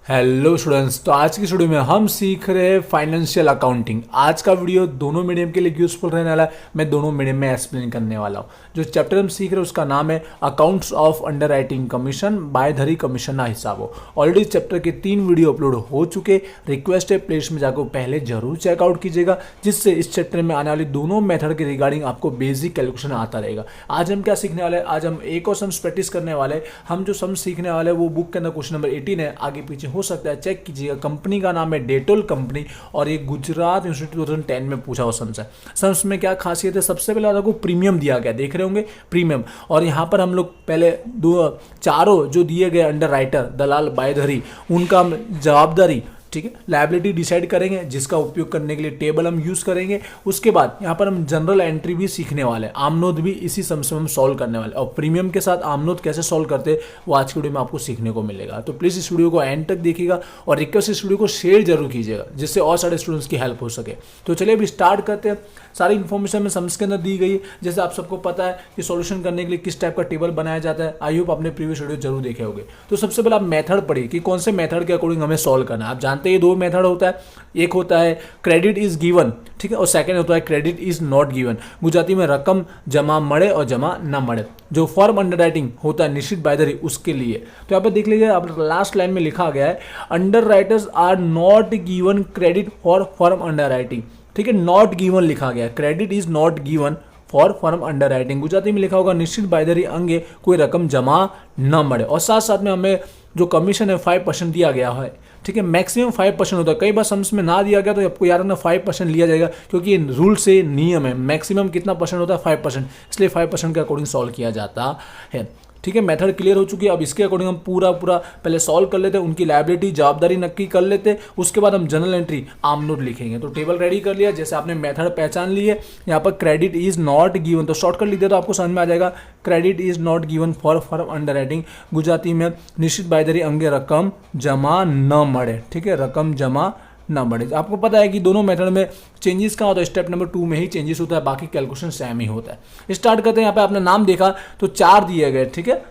Hello students, तो आज की वीडियो में हम सीख रहे हैं फाइनेंशियल अकाउंटिंग। आज का वीडियो दोनों मीडियम के लिए यूजफुल रहने वाला है। मैं दोनों मीडियम में एक्सप्लेन करने वाला हूँ। जो चैप्टर हम सीख रहे हैं उसका नाम है accounts of underwriting commission by धरी कमीशन ना हिसाब हो। ऑलरेडी चैप्टर के 3 वीडियो अपलोड हो चुके। रिक्वेस्ट है प्लेलिस्ट में जाकर पहले जरूर चेकआउट कीजिएगा, जिससे इस चैप्टर में आने वाली दोनों मेथड के रिगार्डिंग आपको बेसिक कैलकुलेशन आता रहेगा। आज हम क्या सीखने वाले हैं? आज हम एक और सम्स प्रैक्टिस करने वाले हैं। हम जो सम्स सीखने वाले हैं वो बुक के अंदर क्वेश्चन नंबर 18 है, आगे पीछे हो सकता है, चेक कीजिएगा। कंपनी का नाम है डेटोल कंपनी और ये गुजरात यूनिवर्सिटी 2010 में पूछा हुआ सम्स है। सम्स में क्या खासियत है? सबसे पहले आपको प्रीमियम दिया गया, देख रहे होंगे प्रीमियम। और यहाँ पर हम लोग पहले चारों जो दिए गए अंडर राइटर दलाल बायधरी, उनका जवाबदारी, ठीक है, लायबिलिटी डिसाइड करेंगे, जिसका उपयोग करने के लिए टेबल हम यूज करेंगे। उसके बाद यहाँ पर हम जनरल एंट्री भी सीखने वाले हैं। आमनोद भी इसी समस्या में हम सॉल्व करने वाले हैं, और प्रीमियम के साथ आमनोद कैसे सॉल्व करते हैं वो आज की वीडियो में आपको सीखने को मिलेगा। तो प्लीज़ इस वीडियो को एंड तक देखिएगा और रिक्वेस्ट इस वीडियो को शेयर जरूर कीजिएगा, जिससे और सारे स्टूडेंट्स की हेल्प हो सके। तो चलिए अभी स्टार्ट करते हैं। सारी इन्फॉर्मेशन में सम्स के अंदर दी गई है। जैसे आप सबको पता है कि सॉल्यूशन करने के लिए किस टाइप का टेबल बनाया जाता है। आई होप आपने प्रीवियस वीडियो जरूर देखे होंगे। तो सबसे पहले आप मेथड पढ़िए कि कौन से मेथड के अकॉर्डिंग हमें सॉल्व करना है। आप जानते हैं 2 मेथड होता है। एक होता है क्रेडिट इज गिवन, ठीक है, और सेकंड होता है credit is not given. Gujarati में रकम जमा मड़े और जमा न मड़े। जो फर्म अंडरराइटिंग होता है निश्चित बायदरी, उसके लिए तो यहाँ पे देख लीजिए, आप लास्ट लाइन में लिखा गया है underwriters are not given credit for firm underwriting, ठीक है, नॉट गिवन लिखा गया है। Credit is not given for firm underwriting. Gujarati में लिखा होगा निश्चित बायदरी अंगे कोई रकम जमा न मड़े। और साथ साथ में हमें जो कमीशन है 5% दिया गया है, ठीक है, मैक्सिमम 5% होता है। कई बार सम्स में ना दिया गया तो आपको याद रखना 5% लिया जाएगा, क्योंकि रूल से नियम है। मैक्सिमम कितना परसेंट होता है? 5%, इसलिए 5% के अकॉर्डिंग सॉल्व किया जाता है। ठीक है, मेथड क्लियर हो चुकी है। अब इसके अकॉर्डिंग हम पूरा पहले सॉल्व कर लेते हैं, उनकी लायबिलिटी जवाबदारी नक्की कर लेते हैं। उसके बाद हम जनरल एंट्री आमनोट लिखेंगे। तो टेबल रेडी कर लिया, जैसे आपने मेथड पहचान ली है। यहाँ पर क्रेडिट इज नॉट गिवन, तो शॉर्टकट लिख दिया तो आपको समझ में आ जाएगा। Credit is not given for firm underwriting, Gujarati में निश्चित बायदरी अंगे रकम जमा न मड़े, ठीक है, रकम जमा ना बढ़े। आपको पता है कि दोनों मेथड में चेंजेस का होता है, स्टेप नंबर 2 में ही चेंजेस होता है, बाकी कैलकुलेशन सेम ही होता है। स्टार्ट करते हैं। यहाँ पे आपने नाम देखा तो 4 दिए गए, ठीक है,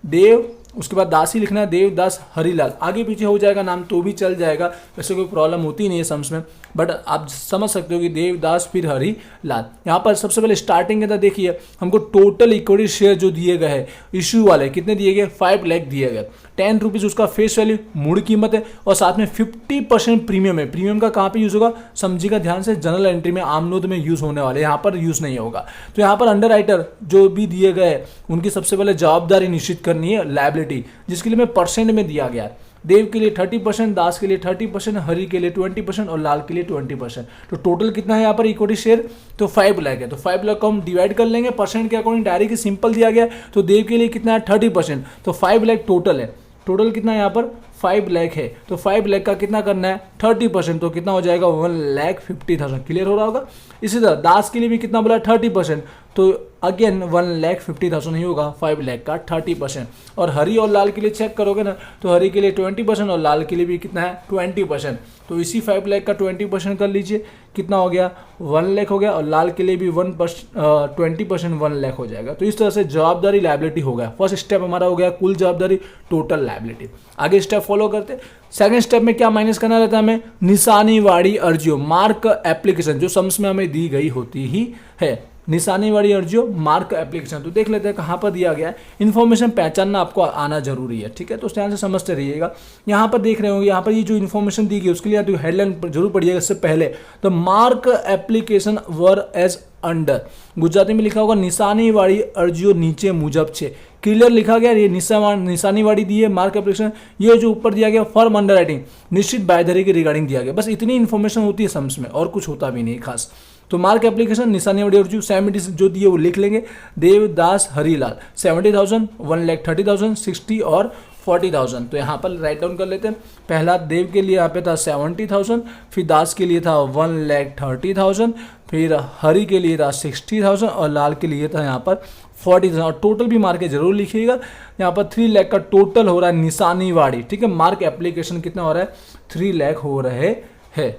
देव, उसके बाद दास ही लिखना है, देवदास हरिलाल। आगे पीछे हो जाएगा नाम तो भी चल जाएगा, वैसे कोई प्रॉब्लम होती नहीं है सम्स में, बट आप समझ सकते हो कि देवदास फिर हरिलाल। यहाँ पर सबसे पहले स्टार्टिंग के अंदर देखिए, हमको टोटल इक्विटी शेयर जो दिए गए हैं इश्यू वाले, कितने दिए गए? 5 लाख दिए गए। 10 रुपीज़ उसका फेस वैल्यू मूड़ कीमत है, और साथ में 50% प्रीमियम है। प्रीमियम का कहाँ पे यूज होगा? समझिएगा ध्यान से, जनरल एंट्री में आमनोद में यूज होने वाले, यहाँ पर यूज नहीं होगा। तो यहाँ पर अंडर राइटर जो भी दिए गए उनकी सबसे पहले जवाबदारी निश्चित करनी है, लायबिलिटी, जिसके लिए मैं परसेंट में दिया गया है। देव के लिए 30%, दास के लिए 30%, हरि के लिए 20% और लाल के लिए 20%। तो टोटल कितना है यहाँ पर इक्विटी शेयर? तो 5 लाख है। तो 5 लाख को हम डिवाइड कर लेंगे परसेंट के अकॉर्डिंग, डायरेक्ट सिंपल दिया गया। तो देव के लिए कितना है? 30%, तो 5 लाख टोटल है। टोटल कितना है यहाँ पर? 5 लाख है। तो 5 लाख का कितना करना है? 30%, तो कितना हो जाएगा? 1,50,000। क्लियर हो रहा होगा। इसी तरह दास के लिए भी कितना बोला? 30%, तो अगेन 1,50,000 नहीं होगा, 5 लाख का 30%। और हरी और लाल के लिए चेक करोगे ना, तो हरी के लिए 20% और लाल के लिए भी कितना है? 20%। तो इसी 5 लाख का 20% कर लीजिए, कितना हो गया? 1 लाख हो गया। और लाल के लिए भी 20% 1 लाख हो जाएगा। तो इस तरह से जवाबदारी लायबिलिटी हो गया। फर्स्ट स्टेप हमारा हो गया कुल जवाबदारी, टोटल लायबिलिटी। आगे स्टेप फॉलो करते। सेकंड स्टेप में क्या माइनस करना रहता है हमें? निशानी वाली अर्जियों, मार्क एप्लीकेशन, जो सम्स में हमें दी गई होती ही है। निशानी वाली अर्जियों, मार्क एप्लीकेशन। तो देख लेते हैं कहाँ पर दिया गया है। इन्फॉर्मेशन पहचानना आपको आना जरूरी है, ठीक है, तो उस ध्यान से समझते रहिएगा। यहाँ पर देख रहे होंगे, यहाँ पर ये जो इन्फॉर्मेशन दी गई उसके लिए तो हेडलाइन जरूर पढ़िएगा इससे पहले। तो mark application were as under, Gujarati में लिखा होगा निशानी वाली अर्जियों नीचे मुजब छे। क्लियर लिखा गया, ये निशानी वाली दी है मार्क एप्लीकेशन। ये जो ऊपर दिया गया फर्म अंडर राइटिंग निश्चित बायधरी के रिगार्डिंग दिया गया। बस इतनी इन्फॉर्मेशन होती है सम्स में, और कुछ होता भी नहीं खास। तो मार्क एप्लीकेशन, निशानी वाली अर्जियों, 70 जो दिए वो लिख लेंगे। देवदास हरिलाल 70,000, 1,30,000, 60 और 40,000। तो यहाँ पर राइट डाउन कर लेते हैं। पहला देव के लिए यहाँ पे था 70,000, फिर दास के लिए था 1,30,000, फिर हरि के लिए था 60,000 और लाल के लिए था यहाँ पर 40,000। और टोटल भी मार्क जरूर लिखिएगा। यहाँ पर 3 लाख का टोटल हो रहा है निशानी वाड़ी, ठीक है। मार्क एप्लीकेशन कितना हो रहा है? 3 लाख हो रहे हैं।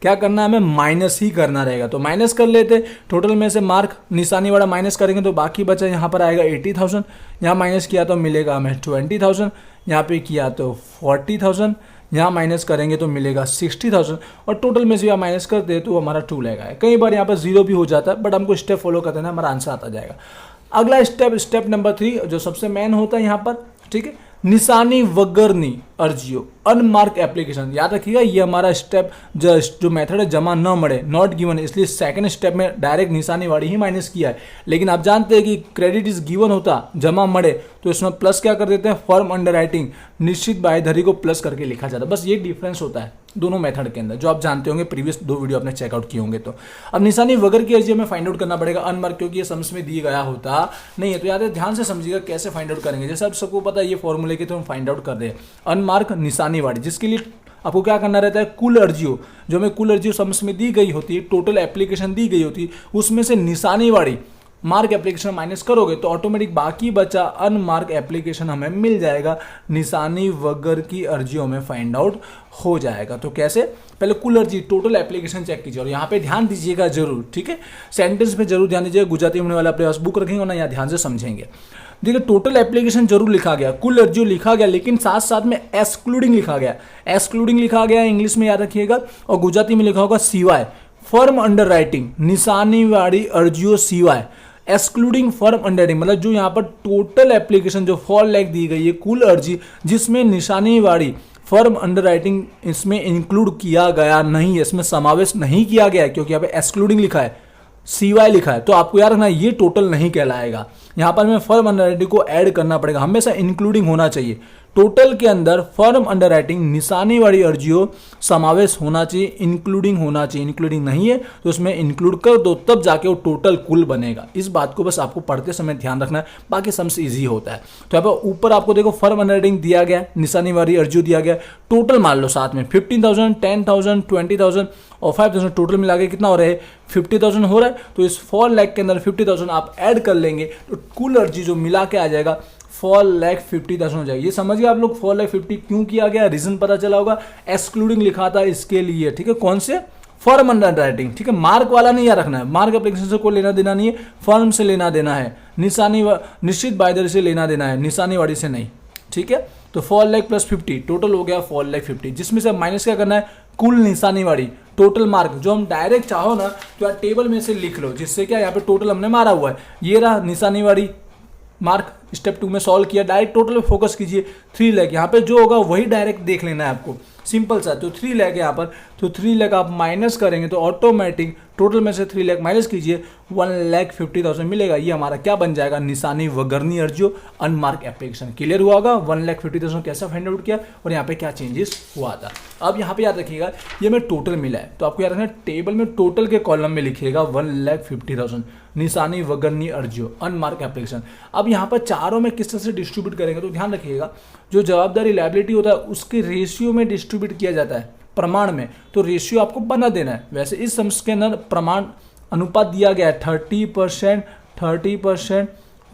क्या करना है हमें? माइनस ही करना रहेगा। तो माइनस कर लेते, टोटल में से मार्क निशानी वाला माइनस करेंगे तो बाकी बचा यहाँ पर आएगा 80,000। यहाँ माइनस किया तो मिलेगा हमें 20,000, यहाँ पे किया तो 40,000, यहाँ माइनस करेंगे तो मिलेगा 60,000 और टोटल में से आप माइनस करते हैं तो हमारा 2 लाख है। कई बार यहाँ पर 0 भी हो जाता है, बट हमको स्टेप फॉलो करते हैं, हमारा आंसर आता जाएगा। अगला स्टेप नंबर 3 जो सबसे मेन होता है यहाँ पर, ठीक है, निशानी वगरनी अर्जियो अनमार्क एप्लीकेशन। याद रखिएगा ये हमारा स्टेप जो मेथड है जमा न मरे, नॉट गिवन, इसलिए सेकंड स्टेप में डायरेक्ट निशानी वाली ही माइनस किया है। लेकिन आप जानते हैं कि क्रेडिट इज गिवन होता जमा मरे तो इसमें प्लस क्या कर देते हैं, फर्म अंडर राइटिंग निश्चित बायधरी को प्लस करके लिखा जाता है। बस ये डिफरेंस होता है दोनों मेथड के अंदर, जो आप जानते होंगे, प्रीवियस 2 वीडियो आपने चेकआउट किए होंगे। तो अब निशानी वगर की अर्जी हमें फाइंड आउट करना पड़ेगा अनमार्क, क्योंकि ये सम्स में दिए गया होता नहीं है। तो याद है, ध्यान से समझिएगा कैसे फाइंड आउट करेंगे। जैसे आप सबको पता है ये फॉर्मूले के तो हम फाइंड आउट कर रहे हैं अनमार्क निशानी वाली, जिसके लिए आपको क्या करना रहता है, कुल अर्जियो जो हमें कुल अर्जियो सम्स में दी गई होती है, टोटल एप्लीकेशन दी गई होती है, उसमें से निशानी वाली मार्क एप्लीकेशन माइनस करोगे तो ऑटोमेटिक बाकी बचा अनमार्क एप्लीकेशन हमें मिल जाएगा, निशानी वगर की अर्जियों में फाइंड आउट हो जाएगा। तो कैसे, पहले कुल अर्जी टोटल एप्लीकेशन चेक कीजिए और यहाँ पे ध्यान दीजिएगा जरूर, ठीक है, सेंटेंस पे जरूर ध्यान दीजिएगा। गुजराती होने वाला अपने पास बुक रखेंगे ना, यहाँ ध्यान से समझेंगे। देखिए टोटल एप्लीकेशन जरूर लिखा गया, कुल अर्जियो लिखा गया, लेकिन साथ साथ में एक्सक्लूडिंग लिखा गया, एक्सक्लूडिंग लिखा गया इंग्लिश में याद रखिएगा, और गुजराती में लिखा होगा सिवाय, फर्म अंडर राइटिंग निशानी वाली अर्जियो सिवाय, एक्सक्लूडिंग फर्म अंडर राइटिंग, मतलब जो यहाँ पर टोटल एप्लीकेशन जो 4 लाख दी गई है कुल अर्जी, जिसमें निशानी वाली फर्म अंडर राइटिंग इसमें इंक्लूड किया गया नहीं है, इसमें समावेश नहीं किया गया है, क्योंकि यहाँ पे एक्सक्लूडिंग लिखा है, सीवाई लिखा है। तो आपको याद रखना ये टोटल नहीं कहलाएगा, यहाँ पर हमें फर्म अंडर राइटिंग को ऐड करना पड़ेगा, हमेशा इंक्लूडिंग होना चाहिए। टोटल के अंदर फर्म अंडर राइटिंग निशानी वाली अर्जियों समावेश होना चाहिए, इंक्लूडिंग होना चाहिए। इंक्लूडिंग नहीं है तो उसमें इंक्लूड कर दो, तब जाके वो टोटल कुल बनेगा। इस बात को बस आपको पढ़ते समय ध्यान रखना है, बाकी सबसे इजी होता है। तो यहाँ पर ऊपर आपको देखो फर्म अंडर राइटिंग दिया गया, निशानी वाली अर्जियों दिया गया, टोटल मान लो साथ में 15,000, 10,000, 20,000 और 5,000 टोटल मिला के कितना हो रहा है, 50,000 हो रहा है। तो इस 4 लाख के अंदर 50,000 आप ऐड कर लेंगे तो कुल अर्जी जो मिला के आ जाएगा 4,50,000 हो जाएगी। ये समझिए आप लोग 4,50,000 क्यों किया गया, रीजन पता चला होगा, एक्सक्लूडिंग लिखा था इसके लिए, ठीक है। कौन से, फर्म अंडर राइटिंग, ठीक है, मार्क वाला नहीं याद रखना है, मार्क एप्लीकेशन से कोई लेना देना नहीं है, फर्म से लेना देना है, निशानी निश्चित बायदरी से लेना देना है, निशानी वाली से नहीं, ठीक है। तो 4 लाख प्लस 50 टोटल हो गया 4,50,000, जिसमें से माइनस क्या करना है, कुल निशानी वाली टोटल मार्क, जो हम डायरेक्ट चाहो ना तो यार टेबल में से लिख लो, जिससे क्या यहाँ पे टोटल हमने मारा हुआ है, ये रहा निशानी वाली मार्क, स्टेप 2 में सॉल्व किया, डायरेक्ट टोटल पे फोकस कीजिए। 3 लाख यहाँ पे जो होगा वही डायरेक्ट देख लेना है आपको, सिंपल सा। तो 3 लाख यहाँ पर, तो 3 लाख आप माइनस करेंगे तो ऑटोमेटिक टोटल में से 3 लाख माइनस कीजिए, 1,50,000 मिलेगा। ये हमारा क्या बन जाएगा, निशानी वगरनी अर्जियो अनमार्क एप्लीकेशन। क्लियर हुआ होगा 1,50,000 कैसा फाइंड आउट किया और यहाँ पे क्या चेंजेस हुआ था। अब यहाँ पे याद रखिएगा ये हमें टोटल मिला है, तो आपको याद रखना टेबल में टोटल के कॉलम में लिखिएगा 1,50,000 निशानी वगरनी अर्जियो अनमार्क एप्लीकेशन। अब यहाँ पर चारों में किस तरह से डिस्ट्रीब्यूट करेंगे तो ध्यान रखिएगा, जो जवाबदारी लायबिलिटी होता है उसके रेशियो में डिस्ट्रीब्यूट किया जाता है, प्रमाण में, तो रेशियो आपको बना देना है। वैसे इस सम्स के अंदर प्रमाण अनुपात दिया गया है 30%, 30%,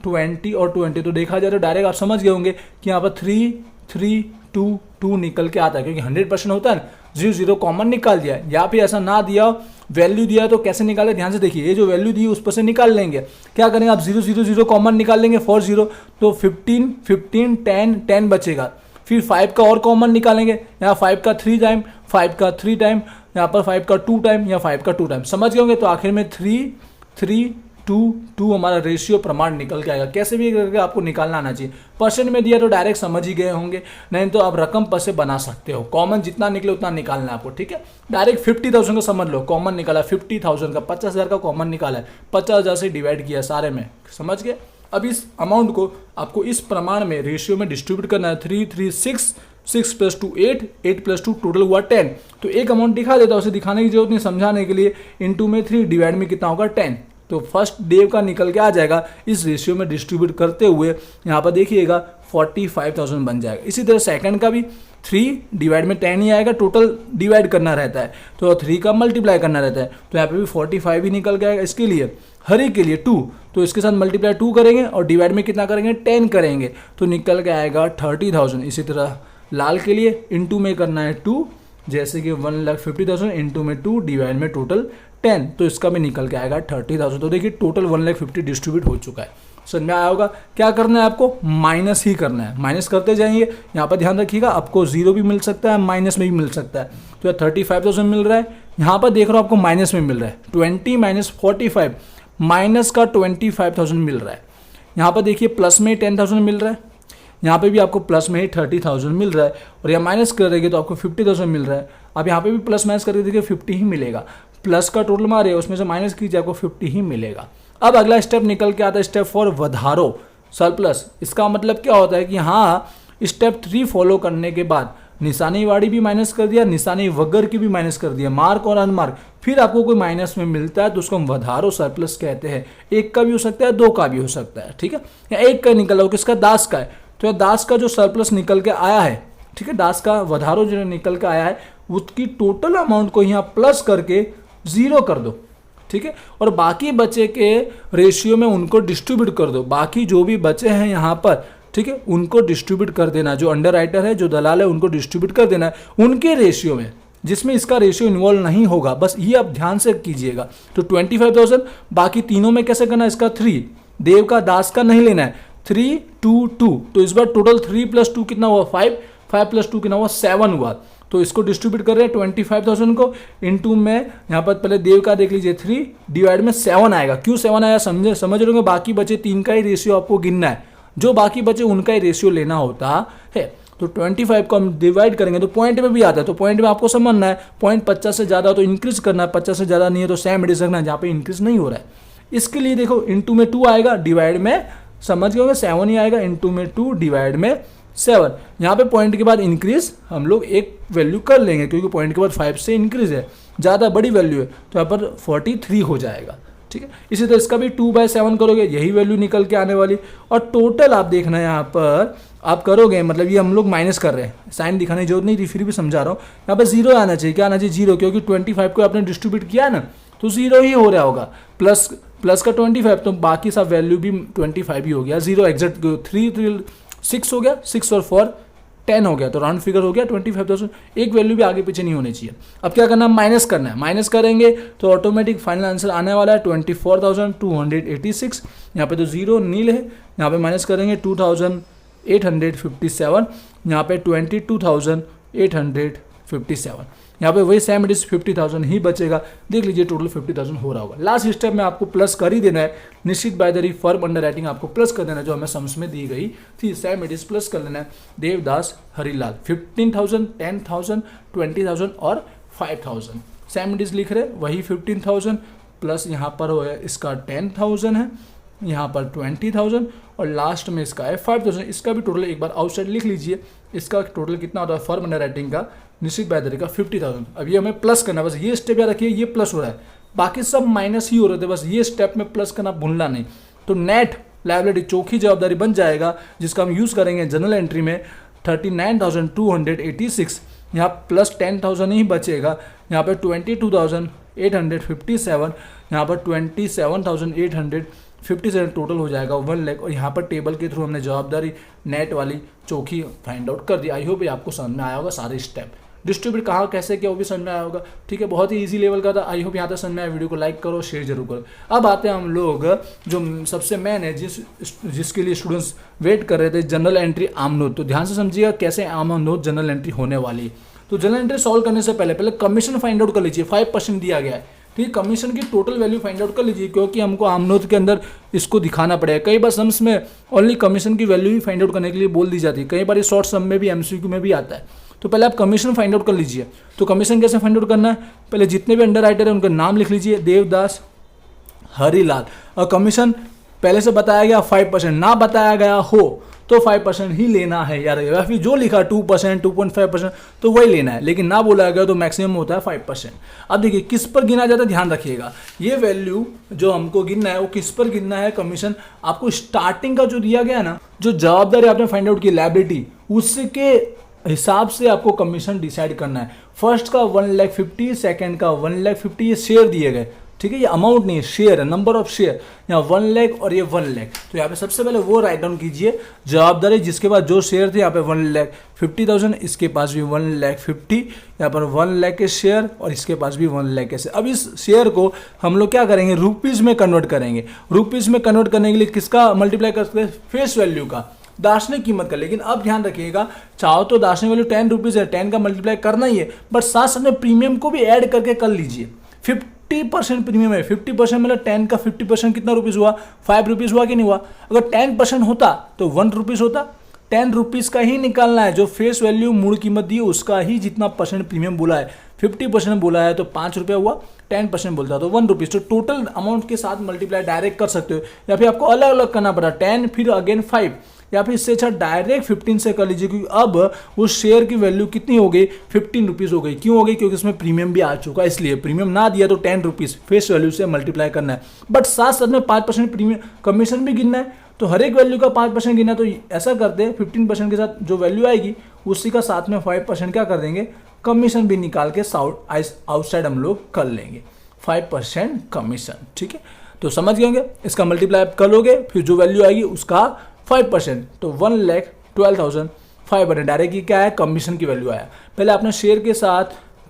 20 और 20। तो देखा जाए तो डायरेक्ट आप समझ गए होंगे कि यहाँ पर 3, 3, 2, 2 निकल के आता है, क्योंकि 100% होता है ना, 0, 0 कॉमन निकाल दिया है। यहाँ पे ऐसा ना दिया, वैल्यू दिया तो कैसे निकाले, ध्यान से देखिए, ये जो वैल्यू दी उस पर से निकाल लेंगे। क्या करेंगे आप, 0, 0, 0 कॉमन निकाल लेंगे, 4, 0 तो 15, 15, 10, 10 बचेगा। फिर 5 का और कॉमन निकालेंगे, यहाँ 5 का 3 टाइम, 5 का 3 टाइम, यहाँ पर 5 का 2 टाइम, या 5 का 2 टाइम, समझ गए होंगे। तो आखिर में 3, 3, 2, 2 हमारा रेशियो प्रमाण निकल के आएगा। कैसे भी करके आपको निकालना आना चाहिए। परसेंट में दिया तो डायरेक्ट समझ ही गए होंगे, नहीं तो आप रकम पर से बना सकते हो, कॉमन जितना निकले उतना निकालना है आपको, ठीक है। डायरेक्ट 50,000 का समझ लो, कॉमन निकाला 50,000 का, 50,000 का कॉमन निकाला है, 50,000 से डिवाइड किया सारे में, समझ गए। अब इस अमाउंट को आपको इस प्रमाण में रेशियो में डिस्ट्रीब्यूट करना है। 3, 3, 6, 6 + 2 8, 8 + 2 टोटल हुआ 10। तो एक अमाउंट दिखा देता है, उसे दिखाने की जरूरत नहीं, समझाने के लिए। इनटू में 3 डिवाइड में कितना होगा 10। तो फर्स्ट डे का निकल के आ जाएगा, इस रेशियो में डिस्ट्रीब्यूट करते हुए यहाँ पर देखिएगा 45,000 बन जाएगा। इसी तरह सेकंड का भी 3 डिवाइड में 10 ही आएगा, टोटल डिवाइड करना रहता है तो 3 का मल्टीप्लाई करना रहता है, तो यहाँ पे भी 45 ही निकल के आएगा। इसके लिए हर एक के लिए 2, तो इसके साथ मल्टीप्लाई 2 करेंगे और डिवाइड में कितना करेंगे 10 करेंगे, तो निकल के आएगा 30,000। इसी तरह लाल के लिए इनटू में करना है 2, जैसे कि 1,50,000 इनटू में 2 डिवाइड में टोटल 10 तो इसका भी निकल के आएगा 30,000। तो देखिए टोटल 1,50,000 डिस्ट्रीब्यूट हो चुका है। समझ में आया होगा। क्या करना है आपको, माइनस ही करना है, माइनस करते जाएंगे। यहाँ पर ध्यान रखिएगा आपको जीरो भी मिल सकता है, माइनस में भी मिल सकता है। तो 35,000 मिल रहा है, यहाँ पर देख रहा हूँ आपको माइनस में मिल रहा है 20 माइनस 45 माइनस का 25,000 मिल रहा है। यहाँ पर देखिए प्लस में 10,000 मिल रहा है, यहाँ पे भी आपको प्लस में ही 30,000 मिल रहा है, और यहाँ माइनस करेंगे तो आपको 50,000 मिल रहा है। अब यहाँ पे भी प्लस माइनस करके देखिए 50 ही मिलेगा, प्लस का टोटल मारे उसमें से माइनस कीजिए आपको 50 ही मिलेगा। अब अगला स्टेप निकल के आता है स्टेप 4 वधारो सरप्लस। इसका मतलब क्या होता है कि हाँ स्टेप 3 फॉलो करने के बाद निशानी वाड़ी भी माइनस कर दिया, निशानी वगर की भी माइनस कर दिया, मार्क और अनमार्क, फिर आपको कोई माइनस में मिलता है तो उसको हम वधारो सरप्लस कहते हैं। एक का भी हो सकता है, दो का भी हो सकता है, ठीक है। या एक का निकल रहा किसका, दास का है, तो दास का जो सरप्लस निकल के आया है, ठीक है, दास का वधारो जो निकल के आया है उसकी टोटल अमाउंट को यहाँ प्लस करके जीरो कर दो, ठीक है, और बाकी बचे के रेशियो में उनको डिस्ट्रीब्यूट कर दो। बाकी जो भी बचे हैं यहाँ पर, ठीक है, उनको डिस्ट्रीब्यूट कर देना। जो अंडर राइटर है, जो दलाल है, उनको डिस्ट्रीब्यूट कर देना है उनके रेशियो में, जिसमें इसका रेशियो इन्वॉल्व नहीं होगा। बस ये आप ध्यान से कीजिएगा। तो 25,000 बाकी तीनों में कैसे करना है, इसका 3 देव का दास का नहीं लेना है, 3 2 2। तो इस बार टोटल 3 + 2 कितना हुआ 5, 5 + 2 कितना हुआ 7 हुआ। तो इसको डिस्ट्रीब्यूट कर रहे हैं 25,000 को इनटू में, यहाँ पर पहले देव का देख लीजिए 3 डिवाइड में 7 आएगा। क्यों 7 आया समझ रहे हो, बाकी बचे 3 का ही रेशियो आपको गिनना है, जो बाकी बचे उनका ही रेशियो लेना होता है। तो 25 को हम डिवाइड करेंगे तो पॉइंट में भी आता है, तो पॉइंट में आपको समझना है, पॉइंट 50 से ज़्यादा तो इंक्रीज करना है, 50 से ज़्यादा नहीं है तो सेम एडिस रखना है जहाँ पे इंक्रीज नहीं हो रहा है। इसके लिए देखो इनटू में 2 आएगा, डिवाइड में समझ गए 7 ही आएगा, इनटू में 2 डिवाइड में 7। यहाँ पे पॉइंट के बाद इंक्रीज हम लोग एक वैल्यू कर लेंगे क्योंकि पॉइंट के बाद 5 से इंक्रीज है, ज़्यादा बड़ी वैल्यू है, तो यहाँ पर 43 हो जाएगा, ठीक है। इसी तरह इसका भी 2/7 करोगे, यही वैल्यू निकल के आने वाली। और टोटल आप देखना है यहाँ पर आप करोगे, मतलब ये हम लोग माइनस कर रहे हैं, साइन दिखाने की जरूरत नहीं थी, फिर भी समझा रहा हूँ। यहाँ पर जीरो आना चाहिए, क्या आना चाहिए, जीरो, क्योंकि 25 को आपने डिस्ट्रीब्यूट किया ना तो जीरो ही हो रहा होगा। प्लस का 25 तो बाकी सब वैल्यू भी 25 ही हो गया। जीरो एग्जैक्ट 3 6 हो गया, 6 और 4 10 हो गया, तो राउंड फिगर हो गया 25,000। एक वैल्यू भी आगे पीछे नहीं होनी चाहिए। अब क्या करना है, माइनस करना है। माइनस करेंगे तो ऑटोमेटिक फाइनल आंसर आने वाला है 24,286। यहाँ पे तो जीरो नील है, यहाँ पे माइनस करेंगे 2,857, यहाँ पे 22,857, यहाँ पे वही सेम इट इज 50,000 ही बचेगा। देख लीजिए टोटल 50,000 हो रहा होगा। लास्ट स्टेप में आपको प्लस कर ही देना है, निश्चित बायदरी फर्म अंडर राइटिंग आपको प्लस कर देना है, जो हमें सम्स में दी गई थी, सेम इट इज प्लस कर लेना है। देवदास हरिलाल 15,000, 10,000, 20,000 और 5,000 सेम इट इज लिख रहे, वही 15,000 प्लस यहाँ पर हो इसका 10,000 है, यहाँ पर 20,000 और लास्ट में इसका है 5,000। इसका भी टोटल एक बार आउटसाइड लिख लीजिए, इसका टोटल कितना होता है फर्म अंडर राइटिंग का निश्चित बायदरी का 50,000। अब ये हमें प्लस करना है, बस ये स्टेप याद रखिए, ये प्लस हो रहा है, बाकी सब माइनस ही हो रहे थे, बस ये स्टेप में प्लस करना भूलना नहीं। तो नेट लायबिलिटी चौखी जवाबदारी बन जाएगा, जिसका हम यूज़ करेंगे जनरल एंट्री में 39,286। यहाँ प्लस 10,000 ही बचेगा, यहाँ पे 22,857, यहाँ पर 27,857 टोटल हो जाएगा 1 लाख। और यहाँ पर टेबल के थ्रू हमने जवाबदारी नेट वाली चौखी फाइंड आउट कर दी। आई होप ये आपको समझ में आया होगा, सारे स्टेप डिस्ट्रीब्यूट कहाँ कैसे किया वो भी समझ में आया होगा, ठीक है। बहुत ही इजी लेवल का था। आई होप यहाँ तक समझ में आया। वीडियो को लाइक करो, शेयर जरूर करो। अब आते हैं हम लोग जो सबसे मेन है, जिसके लिए स्टूडेंट्स वेट कर रहे थे, जनरल एंट्री आम नोट। तो ध्यान से समझिएगा कैसे आम नोट जनरल एंट्री होने वाली। तो जनरल एंट्री सॉल्व करने से पहले कमीशन फाइंड आउट कर लीजिए। 5% दिया गया है, ठीक है। कमीशन की टोटल वैल्यू फाइंड आउट कर लीजिए, क्योंकि हमको आमनोट के अंदर इसको दिखाना पड़ेगा। कई बार सम्स में ओनली कमीशन की वैल्यू ही फाइंड आउट करने के लिए बोल दी जाती है, कई बार शॉर्ट सम में भी एमसीक्यू में भी आता है। तो पहले आप कमीशन फाइंड आउट कर लीजिए। तो कमीशन कैसे फाइंड आउट करना है, पहले जितने भी अंडर राइटर है उनका नाम लिख लीजिए, देवदास हरिलाल। और कमीशन पहले से बताया गया 5%, ना बताया गया हो तो 5% ही लेना है यार, या फिर जो लिखा 2%, 2.5% तो वही लेना है, लेकिन ना बोला गया तो मैक्सिमम होता है 5%। अब देखिए किस पर गिना जाता है, ध्यान रखिएगा। ये वैल्यू जो हमको गिनना है वो किस पर गिनना है, कमीशन आपको स्टार्टिंग का जो दिया गया ना, जो जवाबदारी आपने फाइंड आउट की लायबिलिटी, उसके हिसाब से आपको कमीशन डिसाइड करना है। फर्स्ट का 1,50,000, सेकेंड का 1,50,000, ये शेयर दिए गए, ठीक ठीक है, ये अमाउंट नहीं है, शेयर है, नंबर ऑफ शेयर। यहाँ 1 लाख और ये 1 लाख, तो यहाँ पे सबसे पहले वो राइट डाउन कीजिए जवाबदारी जिसके पास जो शेयर थे, यहाँ पे 1,50,000, इसके पास भी 1,50,000, यहाँ पर 1 लाख के शेयर और इसके पास भी 1 लाख के शेयर। अब इस शेयर को हम लोग क्या करेंगे, रुपीज में कन्वर्ट करेंगे। रुपीज में कन्वर्ट करने के लिए किसका मल्टीप्लाई कर सकते हैं, फेस वैल्यू का, दार्शनिक कीमत का। लेकिन अब ध्यान रखिएगा, चाहो तो दार्शनिक वैल्यू 10 रुपीज है, 10 का मल्टीप्लाई करना ही है, बट साथ साथ में प्रीमियम को भी ऐड करके कर लीजिए। 50% प्रीमियम है, 50% मतलब 10 का 50% कितना रुपीज हुआ, 5 रुपीज हुआ कि नहीं हुआ। अगर 10% होता तो 1 रुपीज होता, 10 रुपीज का ही निकालना है, जो फेस वैल्यू मूल कीमत दी उसका ही जितना परसेंट प्रीमियम बोला है। 50% बोला है तो 5 रुपया हुआ, 10% बोलता है तो 1 रुपीज। तो टोटल अमाउंट के साथ मल्टीप्लाई डायरेक्ट कर सकते हो, या फिर आपको अलग अलग करना पड़ा, 10 फिर अगेन 5, या फिर इससे अच्छा डायरेक्ट 15 से कर लीजिए, क्योंकि अब उस शेयर की वैल्यू कितनी हो गई, 15 रुपीज हो गई। क्यों हो गई, क्योंकि इसमें प्रीमियम भी आ चुका है, इसलिए प्रीमियम ना दिया तो 10 रुपीज फेस वैल्यू से मल्टीप्लाई करना है, बट साथ साथ में 5% प्रीमियम कमीशन भी गिनना है। तो हर एक वैल्यू का 5% गिनना है, तो ऐसा करते हैं 15% के साथ जो वैल्यू आएगी उसी का साथ में 5% क्या कर देंगे, कमीशन भी निकाल के आउटसाइड हम लोग कर लेंगे, 5% कमीशन। ठीक है, तो समझ गए होंगे, इसका मल्टीप्लाई आप कर लोगे, फिर जो वैल्यू आएगी उसका 5%, तो 1,12,500 डायरेक्ट ये क्या है, कमीशन की वैल्यू आया। पहले आपने शेयर के साथ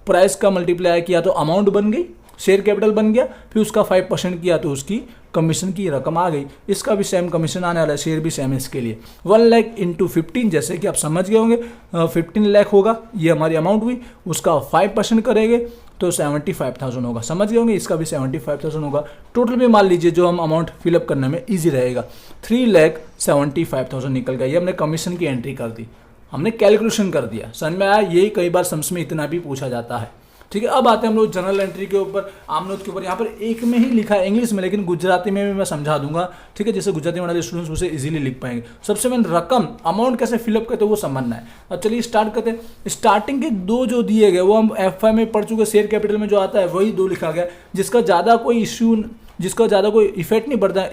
प्राइस का मल्टीप्लाई किया तो अमाउंट बन गई, शेयर कैपिटल बन गया, फिर उसका 5% किया तो उसकी कमीशन की रकम आ गई। इसका भी सेम कमीशन आने वाला है, शेयर भी सेम है इसके लिए। 1 लाख इंटू 15, जैसे कि आप समझ गए होंगे 15 लाख होगा, ये हमारी अमाउंट हुई, उसका 5% करेंगे तो 75,000 होगा। समझ गए होंगे, इसका भी 75,000 होगा। टोटल में मान लीजिए जो हम अमाउंट फिलअप करने में ईजी रहेगा, 3,75,000 निकल गया। ये हमने कमीशन की एंट्री कर दी, हमने कैलकुलेशन कर दिया, समझ में आया। यही कई बार सम्स में इतना भी पूछा जाता है। ठीक है, अब आते हैं हम लोग जनरल एंट्री के ऊपर, आमनोट के ऊपर। यहाँ पर एक में ही लिखा है इंग्लिश में, लेकिन गुजराती में भी मैं समझा दूंगा। ठीक है, जैसे गुजराती वाले स्टूडेंट्स उसे इजीली लिख पाएंगे। सबसे मेन रकम अमाउंट कैसे फिलअप करते हैं वो समझना है। अब चलिए स्टार्ट करते हैं। स्टार्टिंग के दो जो दिए गए वो हम FI में पढ़ चुके, शेयर कैपिटल में जो आता है वही 2 लिखा गया, जिसका ज़्यादा कोई इश्यू, जिसका ज़्यादा कोई इफेक्ट नहीं पड़ता है।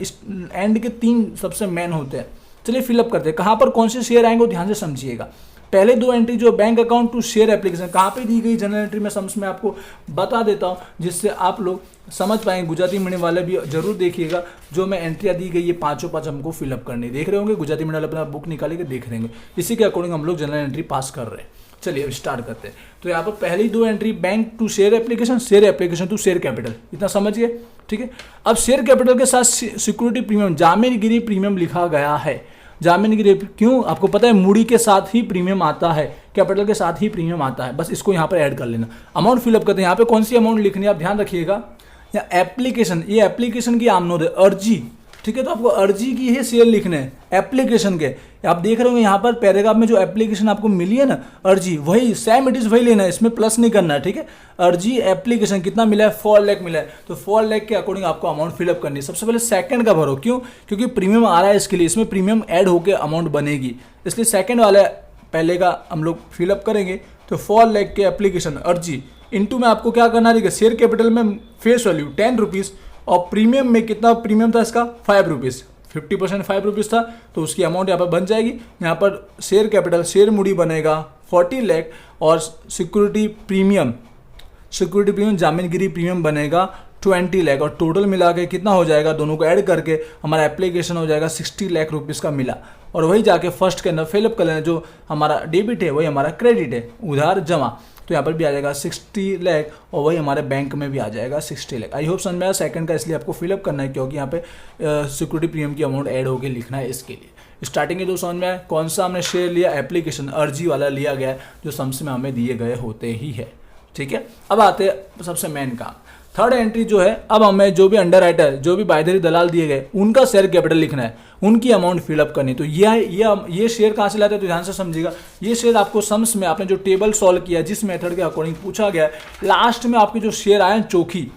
एंड के 3 सबसे मेन होते हैं। चलिए फिलअप करते हैं। कहाँ पर कौन से शेयर आएंगे वो ध्यान से समझिएगा। पहले 2 एंट्री जो bank account to share application कहाँ पे दी गई जनरल एंट्री में सम्स में आपको बता देता हूँ, जिससे आप लोग समझ पाएंगे। गुजराती मीडियम वाले भी जरूर देखिएगा, जो मैं एंट्रियाँ दी गई ये 5 हमको फिलअप करनी देख रहे होंगे। गुजराती मीडियम वाले अपना बुक निकाले के देख रहे होंगे, इसी के अकॉर्डिंग हम लोग जनरल एंट्री पास कर रहे हैं। चलिए अब स्टार्ट करते हैं। तो यहाँ पर पहली 2 entry bank to share application to share capital, इतना समझ गए। ठीक है, अब शेयर कैपिटल के साथ सिक्योरिटी प्रीमियम, जामीनगिरी प्रीमियम लिखा गया है। जामीनगिरी क्यों, आपको पता है मूडी के साथ ही प्रीमियम आता है, कैपिटल के साथ ही प्रीमियम आता है, बस इसको यहाँ पर ऐड कर लेना। अमाउंट फिलअप करते हैं। यहाँ पे कौन सी अमाउंट लिखनी है आप ध्यान रखिएगा। या एप्लीकेशन, ये एप्लीकेशन की आमनोद है, अर्जी। ठीक है, तो आपको अर्जी की ही शेयर लिखने हैं एप्लीकेशन के। आप देख रहे होंगे यहाँ पर पैराग्राफ में जो एप्लीकेशन आपको मिली है ना, अर्जी, वही सेम इट इज वही लेना है, इसमें प्लस नहीं करना है। ठीक है, अर्जी एप्लीकेशन कितना मिला है, 4 लाख मिला है, तो 4 लाख के अकॉर्डिंग आपको अमाउंट फिलअप करनी है। सबसे पहले सेकंड का भरो, क्यों, क्योंकि प्रीमियम आ रहा है इसके लिए, इसमें प्रीमियम ऐड होकर अमाउंट बनेगी, इसलिए सेकंड वाला पहले का हम लोग फिलअप करेंगे। तो 4 लाख के एप्लीकेशन अर्जी इंटू में आपको क्या करना रहेगा, शेयर कैपिटल में फेस वैल्यू 10 रुपीज़ और प्रीमियम में कितना प्रीमियम था इसका 5 रुपीज़, 50% 5 रुपीज़ था, तो उसकी अमाउंट यहाँ पर बन जाएगी। यहाँ पर शेयर कैपिटल शेयर मूडी बनेगा 40 लाख और सिक्योरिटी प्रीमियम जामीनगिरी प्रीमियम बनेगा 20 लाख, और टोटल मिला के कितना हो जाएगा, दोनों को ऐड करके हमारा एप्लीकेशन हो जाएगा 60 लाख रुपीज़ का मिला। और वही जाके फर्स्ट के अंदर फिलअप कर लेना, जो हमारा डेबिट है वही हमारा क्रेडिट है, उधार जमा, तो यहाँ पर भी आ जाएगा 60 लाख और वही हमारे बैंक में भी आ जाएगा 60 लाख। आई होप समझ में आया। सेकंड का इसलिए आपको फिलअप करना है क्योंकि यहाँ पे सिक्योरिटी प्रीमियम की अमाउंट ऐड होकर लिखना है इसके लिए। स्टार्टिंग के 2 समझ में आया। कौन सा हमने शेयर लिया, एप्लीकेशन अर्जी वाला लिया गया है, जो सम्स में हमें दिए गए होते ही है। ठीक है, अब आते हैं सबसे मेन काम, थर्ड एंट्री जो है। अब हमें जो भी अंडर राइटर, जो भी बायदरी दलाल दिए गए, उनका शेयर कैपिटल लिखना है, उनकी अमाउंट फिलअप करनी। तो ये शेयर कहाँ से लाते हैं, तो ध्यान से समझिएगा। ये शेयर आपको सम्स में आपने जो टेबल सॉल्व किया, जिस मेथड के अकॉर्डिंग पूछा गया, लास्ट में आपके जो शेयर आए चौकी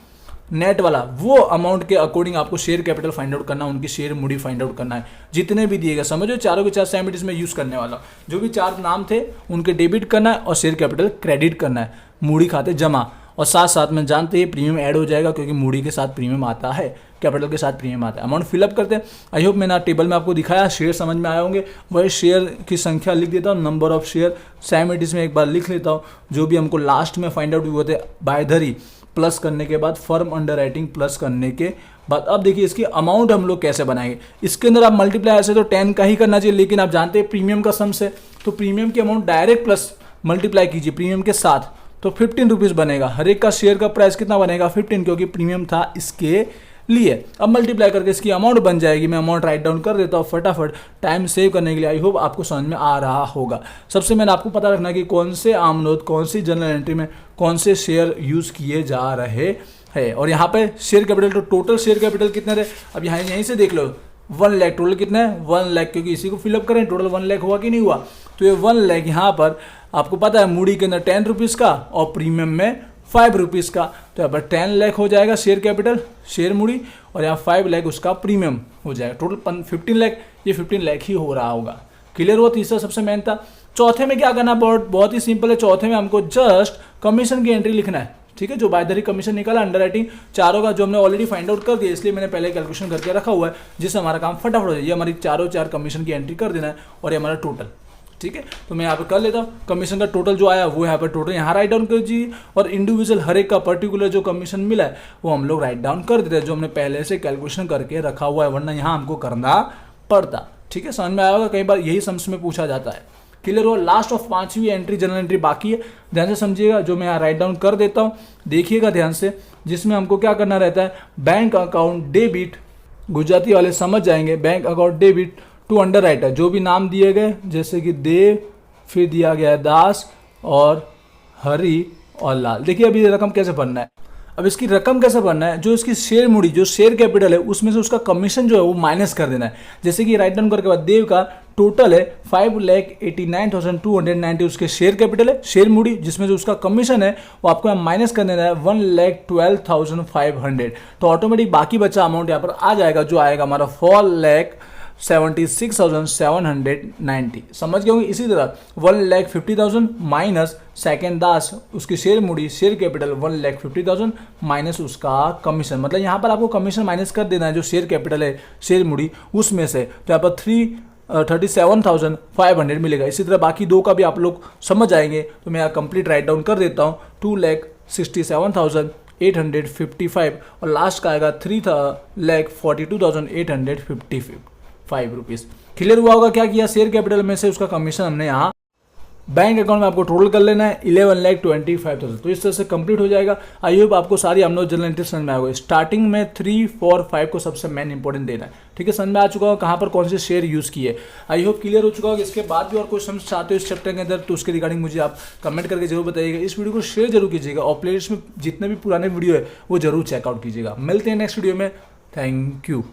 नेट वाला, वो अमाउंट के अकॉर्डिंग आपको शेयर कैपिटल फाइंड आउट करना है, उनकी शेयर मूडी फाइंड आउट करना है, जितने भी दिए गए। समझो चारों के 4 सेम इसमें यूज करने वाला, जो भी 4 नाम थे उनके डेबिट करना है और शेयर कैपिटल क्रेडिट करना है, मूडी खाते जमा, और साथ साथ में जानते ही प्रीमियम ऐड हो जाएगा, क्योंकि मूडी के साथ प्रीमियम आता है, कैपिटल के साथ प्रीमियम आता है। अमाउंट फिलअप करते हैं। आई होप मैंने टेबल में आपको दिखाया, शेयर समझ में आए होंगे। वही शेयर की संख्या लिख देता हूँ, number of share same it is में एक बार लिख लेता हूँ, जो भी हमको लास्ट में फाइंड आउट हुए थे बायधरी प्लस करने के बाद फर्म अंडर राइटिंग प्लस करने के बाद अब देखिए इसकी अमाउंट हम लोग कैसे बनाएंगे। इसके अंदर आप मल्टीप्लाई ऐसे तो 10 का ही करना चाहिए, लेकिन आप जानते हैं प्रीमियम का सम से, तो प्रीमियम की अमाउंट डायरेक्ट प्लस मल्टीप्लाई कीजिए प्रीमियम के साथ, तो 15 रुपीज़ बनेगा। हर एक का शेयर का प्राइस कितना बनेगा 15, क्योंकि प्रीमियम था इसके लिए। अब मल्टीप्लाई करके इसकी अमाउंट बन जाएगी। मैं अमाउंट राइट डाउन कर देता हूँ फटाफट टाइम सेव करने के लिए। आई होप आपको समझ में आ रहा होगा। सबसे मैंने आपको पता रखना कि कौन से आमनोद कौन सी जनरल एंट्री में कौन से शेयर यूज़ किए जा रहे हैं। और यहाँ पे शेयर कैपिटल, तो टोटल शेयर कैपिटल कितने थे अब यहाँ यहीं से देख लो 1 लाख। टोटल कितना है 1 लाख, क्योंकि इसी को फिलअप करें। टोटल 1 लाख हुआ कि नहीं हुआ, तो ये 1 लाख यहाँ पर आपको पता है मूडी के अंदर 10 रुपीज़ का और प्रीमियम में 5 रुपीज़ का, तो यहाँ पर 10 लाख हो जाएगा शेयर कैपिटल शेयर मूडी, और यहाँ 5 लाख उसका प्रीमियम हो जाएगा। टोटल 15 लाख, ये 15 लाख ही हो रहा होगा। क्लियर हुआ। तीसरा सबसे मेन था। चौथे में क्या करना, बहुत ही सिंपल है। चौथे में हमको जस्ट कमीशन की एंट्री लिखना है, ठीक है। जो बायदरी कमीशन निकाला अंडर राइटिंग चारों का, जो हमने ऑलरेडी फाइंड आउट कर दिया, इसलिए मैंने पहले कैलकुलेशन करके रखा हुआ है, जिससे हमारा काम फटाफट हो जाए। ये हमारी चार कमीशन की एंट्री कर देना है, और ये हमारा टोटल, ठीक है। तो मैं यहाँ पे कर लेता हूँ। कमीशन का टोटल जो आया वो यहाँ पर टोटल यहाँ राइट डाउन कर दीजिए, और इंडिविजुअल हर एक का पर्टिकुलर जो कमीशन मिला है वो हम लोग राइट डाउन कर देते हैं, जो हमने पहले से कैलकुलेशन करके रखा हुआ है, वरना यहाँ हमको करना पड़ता। ठीक है, समझ में आया होगा। कई बार यही सम्स में पूछा जाता है। क्लियर हो। लास्ट ऑफ 5वीं एंट्री जनरल एंट्री बाकी है, ध्यान से समझिएगा। जो मैं यहाँ राइट डाउन कर देता हूँ, देखिएगा ध्यान से, जिसमें हमको क्या करना रहता है, बैंक अकाउंट डेबिट, गुजराती वाले समझ जाएंगे, bank account debit to underwriter, जो भी नाम दिए गए, जैसे कि देव, फिर दिया गया है दास और हरि और लाल। देखिए अभी ये रकम कैसे भरना है। अब इसकी रकम कैसे भरना है, जो इसकी शेयर मूडी, जो शेयर कैपिटल है, उसमें से उसका कमीशन जो है वो माइनस कर देना है। जैसे कि राइट डाउन करके बाद देव का टोटल है 5,89,290 उसके शेयर कैपिटल है, शेयर मूडी, जिसमें जो उसका कमीशन है वो आपको यहाँ माइनस कर देना है 1,12,500। तो ऑटोमेटिक बाकी बचा अमाउंट यहाँ पर आ जाएगा, जो आएगा हमारा 4,76,790। समझ गए होंगे। इसी तरह 1,50,000 माइनस सेकेंड दास, उसकी share Moody share capital 1,50,000 minus उसका कमीशन, मतलब यहाँ पर आपको कमीशन माइनस कर देना है, जो शेयर कैपिटल है शेयर मूडी उसमें से, तो यहाँ पर 37,500 मिलेगा। इसी तरह बाकी दो का भी आप लोग समझ आएंगे। तो मैं यहाँ कंप्लीट राइट डाउन कर देता हूँ, 2,67,855 और लास्ट का आएगा 3,42,855 रुपीज़। क्लियर हुआ होगा क्या किया, शेयर कैपिटल में से उसका कमीशन हमने यहाँ बैंक अकाउंट में आपको टोटल कर लेना है 11,25,000। तो इस तरह से कंप्लीट हो जाएगा। आई होप आपको सारी अमनोद जनरल एंट्री समझ में आ गई। स्टार्टिंग में 3, 4, 5 को सबसे मेन इंपॉर्टेंट देना है, ठीक है। समझ में आ चुका होगा कहाँ पर कौन से शेयर यूज़ किए। आई होप क्लियर हो चुका होगा। इसके बाद भी और कुछ समझ चाहते हो इस चैप्टर के अंदर, तो उसके रिगार्डिंग मुझे आप कमेंट करके जरूर बताइएगा। इस वीडियो को शेयर जरूर कीजिएगा, और प्लेलिस्ट में जितने भी पुराने वीडियो है वो जरूर चेकआउट कीजिएगा। मिलते हैं नेक्स्ट वीडियो में। Thank you.